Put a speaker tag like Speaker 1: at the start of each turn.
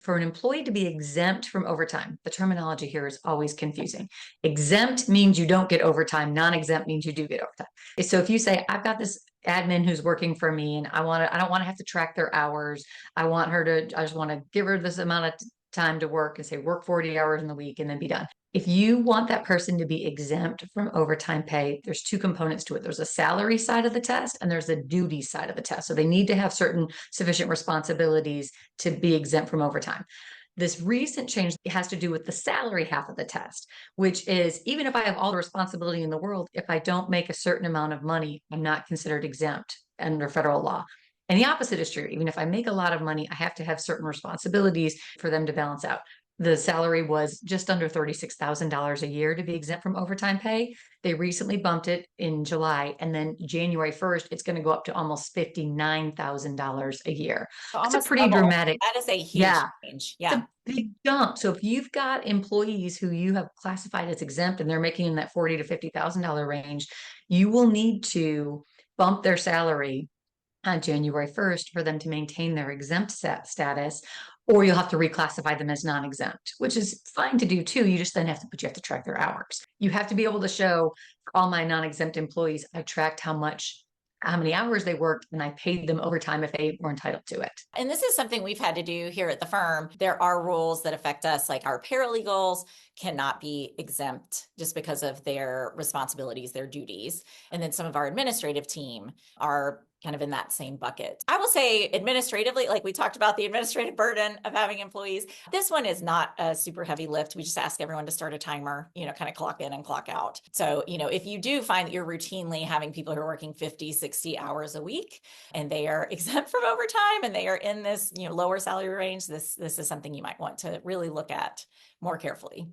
Speaker 1: For an employee to be exempt from overtime, the terminology here is always confusing. Exempt means you don't get overtime. Non-exempt means you do get overtime. So if you say, I've got this admin who's working for me and I don't want to have to track their hours. I just want to give her this amount of time to work and say work 40 hours in the week and then be done. If you want that person to be exempt from overtime pay, there's two components to it. There's a salary side of the test and there's a duty side of the test. So they need to have certain sufficient responsibilities to be exempt from overtime. This recent change has to do with the salary half of the test, which is even if I have all the responsibility in the world, if I don't make a certain amount of money, I'm not considered exempt under federal law. And the opposite is true. Even if I make a lot of money, I have to have certain responsibilities for them to balance out. The salary was just under $36,000 a year to be exempt from overtime pay. They recently bumped it in July, and then January 1st, it's going to go up to almost $59,000 a year. That's a
Speaker 2: Almost
Speaker 1: pretty
Speaker 2: double.
Speaker 1: dramatic.
Speaker 2: That is a huge
Speaker 1: Yeah,
Speaker 2: change.
Speaker 1: it's
Speaker 2: Yeah.
Speaker 1: a big jump. So if you've got employees who you have classified as exempt and they're making in that $40,000 to $50,000 range, you will need to bump their salary on January 1st for them to maintain their exempt status, or you'll have to reclassify them as non-exempt, which is fine to do too. You just then have to track their hours. You have to be able to show for all my non-exempt employees, I tracked how many hours they worked, and I paid them overtime if they were entitled to it.
Speaker 2: And this is something we've had to do here at the firm. There are rules that affect us, like our paralegals cannot be exempt just because of their responsibilities, their duties. And then some of our administrative team are kind of in that same bucket. I will say administratively, like we talked about the administrative burden of having employees, this one is not a super heavy lift. We just ask everyone to start a timer, kind of clock in and clock out. So, if you do find that you're routinely having people who are working 50, 60 hours a week and they are exempt from overtime and they are in this, lower salary range, this is something you might want to really look at more carefully.